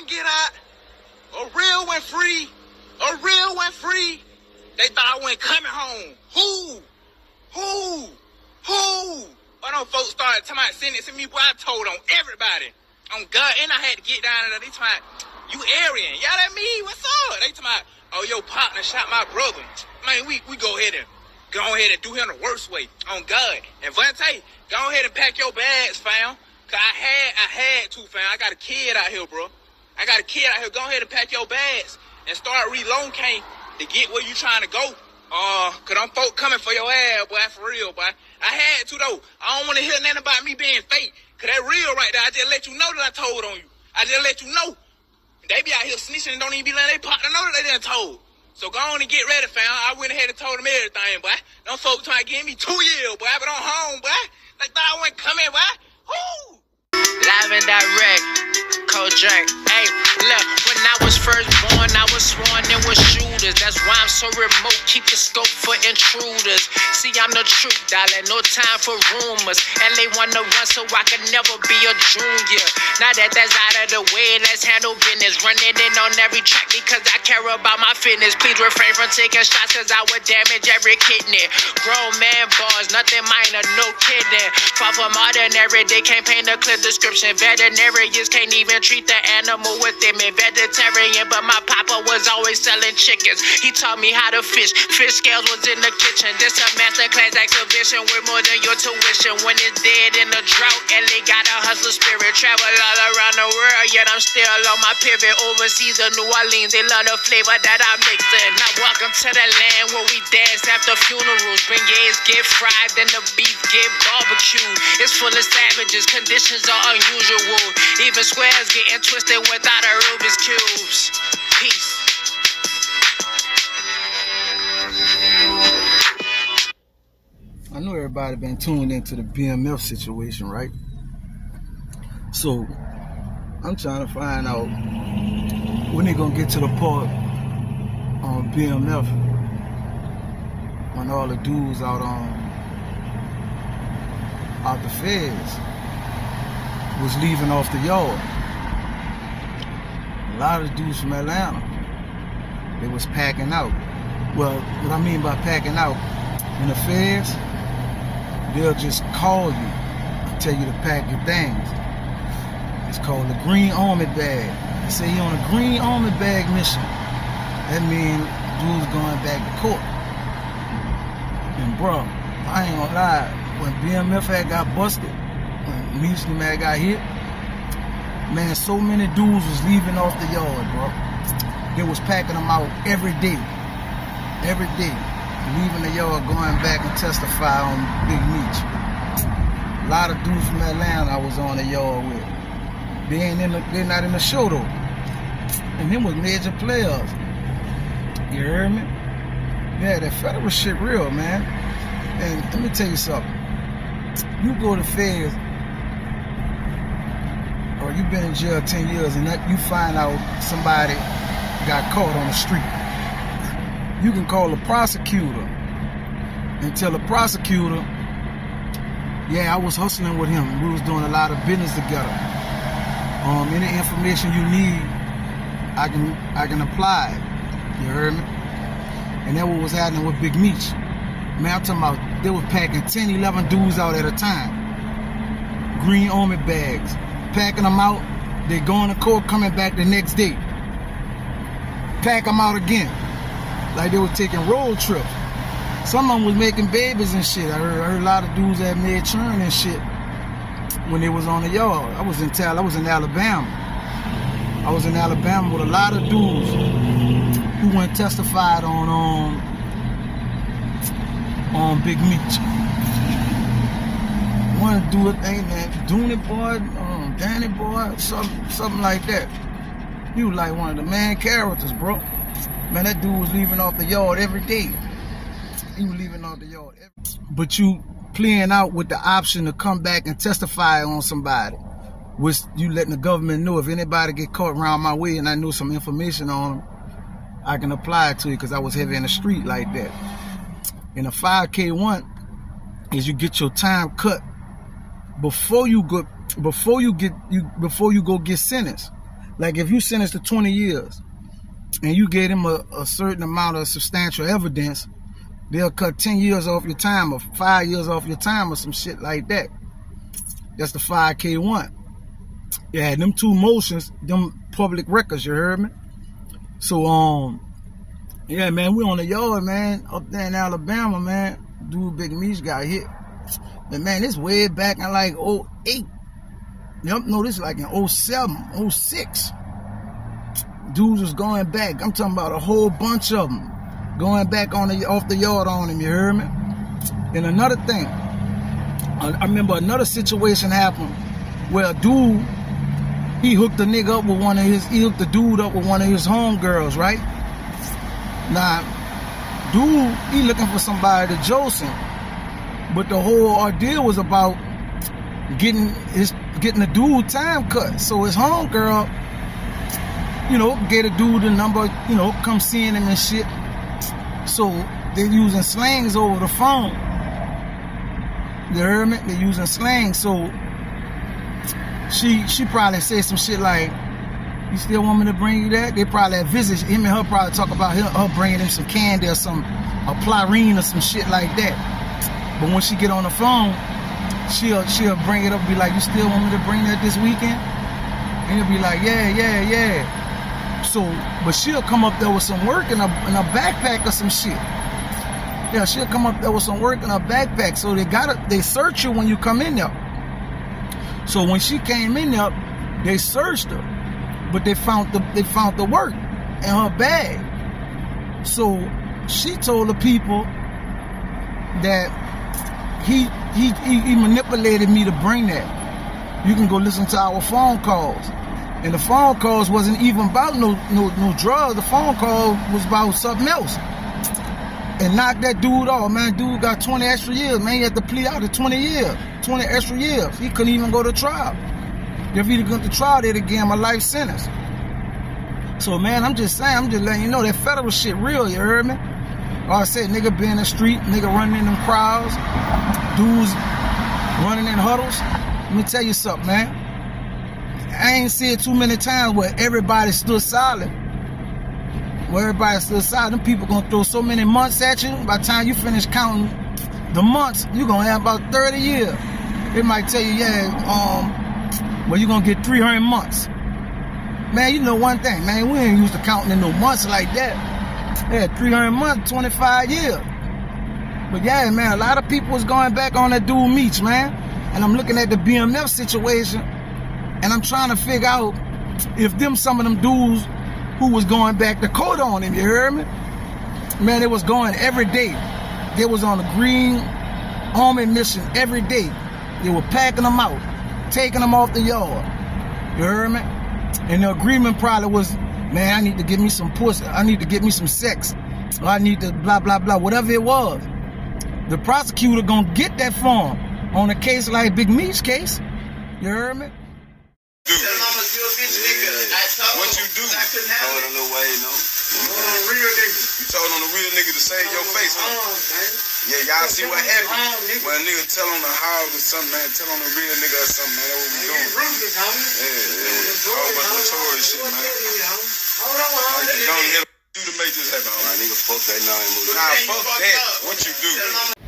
wouldn't get out. A real went free. A real went free. They thought I wasn't coming home. Who? Why don't folks start talking about sentencing me? Boy, I told on everybody. On God, and I had to get down there. They talking about, you Aryan. Y'all at me? What's up? They talking about, oh, your partner shot my brother. Man, we go ahead and do him the worst way. On God. And Vontae, go ahead and pack your bags, fam. Cause I had to, fam. I got a kid out here, bro. I got a kid out here. Go ahead and pack your bags and start relocating to get where you trying to go. Cause them folk coming for your ass, boy, for real, boy. I had to, though. I don't want to hear nothing about me being fake. Cause that real right there. I just let you know that I told on you. I just let you know. They be out here snitching and don't even be letting their partner know that they done told. So go on and get ready, fam. I went ahead and told them everything, boy. Them folks trying to give me 2 years, boy. But I'm home, boy. They thought I wasn't coming, boy. Woo! Live and direct, cold drink. Hey, look, when I was first born, I was sworn in with shooters. That's why I'm so remote, keep the scope for intruders. See, I'm the truth, darling, no time for rumors. And they wanna run so I can never be a junior. Now that that's out of the way, let's handle business. Running in on every track because I care about my fitness. Please refrain from taking shots cause I would damage every kidney. Grown man bars, nothing minor, no kidding. Far from ordinary, they can't paint a clear description. Veterinarians can't even treat the animal with them. And vegetarian, but my papa was always selling chickens. He taught me how to fish. Fish scales was in the kitchen. This a masterclass exhibition with more than your tuition. When it's dead in the drought, and they got a hustler spirit. Travel all around the world, yet I'm still on my pivot. Overseas in New Orleans, they love the flavor that I mix in. Now welcome to the land where we dance after funerals. Beignets get fried, then the beef get barbecued. It's full of savages, conditions are unusual. Even squares getting twisted without a Rubik's cubes. Peace. I know everybody been tuned into the BMF situation, right? So I'm trying to find out when they gonna get to the part on BMF when all the dudes out the feds was leaving off the yard. A lot of dudes from Atlanta, they was packing out. Well, what I mean by packing out, in the feds, they'll just call you and tell you to pack your things. It's called the Green Army Bag. They say you're on a Green Army Bag mission. That means dudes going back to court. And bro, I ain't gonna lie, when BMF had got busted, when Meech man got hit, man, so many dudes was leaving off the yard, bro. They was packing them out every day. Every day. Leaving the yard, going back and testify on Big Meech. A lot of dudes from Atlanta I was on the yard with. They're not in the show though. And them was major players. You heard me? Yeah, that federal shit real, man. And let me tell you something. You go to feds, or you been in jail 10 years and you find out somebody got caught on the street. You can call the prosecutor and tell the prosecutor, yeah, I was hustling with him. We was doing a lot of business together. Any information you need, I can apply it. You heard me? And that's what was happening with Big Meech. Man, I'm talking about they were packing 10, 11 dudes out at a time. Green Army bags. Packing them out. They going to court, coming back the next day. Pack them out again. Like they were taking road trips. Some of them was making babies and shit. I heard a lot of dudes that made churn and shit when they was on the yard. I was in Alabama. I was in Alabama with a lot of dudes who went testified on Big Meech. One dude, ain't that Dooney boy, Danny boy, something like that. He was like one of the main characters, bro. Man, that dude was leaving off the yard every day. He was leaving off the yard every day. But you playing out with the option to come back and testify on somebody, which you letting the government know if anybody get caught around my way and I know some information on them, I can apply it to you because I was heavy in the street like that. And a 5K1 is you get your time cut before you go get sentenced. Like if you sentenced to 20 years and you gave them a certain amount of substantial evidence, they'll cut 10 years off your time or 5 years off your time or some shit like that. That's the 5K1. Yeah, them two motions, them public records, you heard me? So, yeah, man, we on the yard, man, up there in Alabama, man. Dude, Big Meech got hit. But, man, this way back in like 08. Yep, no, this is like in 07, 06. Dudes was going back. I'm talking about a whole bunch of them going back off the yard on him, you heard me? And another thing, I remember another situation happened where a dude, he hooked the dude up with one of his homegirls, right? Now, dude, he looking for somebody to Joseph, but the whole ordeal was about getting the dude time cut. So his homegirl, get a dude the number, come seeing him and shit. So they're using slangs over the phone. You heard me? They're using slang. So she probably said some shit like, "You still want me to bring you that?" They probably had visits. Him and her probably talk about her bringing him some candy or a Plyrine or some shit like that. But when she get on the phone, she'll bring it up and be like, "You still want me to bring that this weekend?" And he'll be like, yeah. So, but she'll come up there with some work in a backpack or some shit. Yeah, she'll come up there with some work in her backpack. So they search you when you come in there. So when she came in there, they searched her, but they found the work in her bag. So she told the people that he manipulated me to bring that. You can go listen to our phone calls. And the phone calls wasn't even about no drugs. The phone call was about something else. And knocked that dude off, man. Dude got 20 extra years, man. He had to plea out to 20 extra years. He couldn't even go to trial. If he'd gone to trial, they'd have given him a life sentence. So, man, I'm just letting you know that federal shit real, you heard me? Like I said, nigga be in the street, nigga running in them crowds, dudes running in huddles. Let me tell you something, man. I ain't seen it too many times where everybody stood silent. Them people gonna throw so many months at you. By the time you finish counting the months, you gonna have about 30 years. They might tell you, well, you gonna get 300 months. Man, you know one thing, man, we ain't used to counting in no months like that. Yeah, 300 months, 25 years. But yeah, man, a lot of people was going back on that dude Meech, man. And I'm looking at the BMF situation, and I'm trying to figure out if some of them dudes who was going back to court on him, you heard me? Man, they was going every day. They was on a green army mission every day. They were packing them out, taking them off the yard. You heard me? And the agreement probably was, man, I need to get me some pussy. I need to get me some sex. Or I need to blah, blah, blah, whatever it was. The prosecutor gonna get that for him on a case like Big Meech case. You heard me? What you do? Told on the way, no. You told on the real nigga to save your face, huh? Yeah, y'all see what happened when a nigga tell on the hog or something, man. Tell on the real nigga or something, man. That's what we doing. Yeah. All about the tourist shit, man. Don't hit to make this happen. All right, nigga, fuck that now. Nah, fuck that. What you do?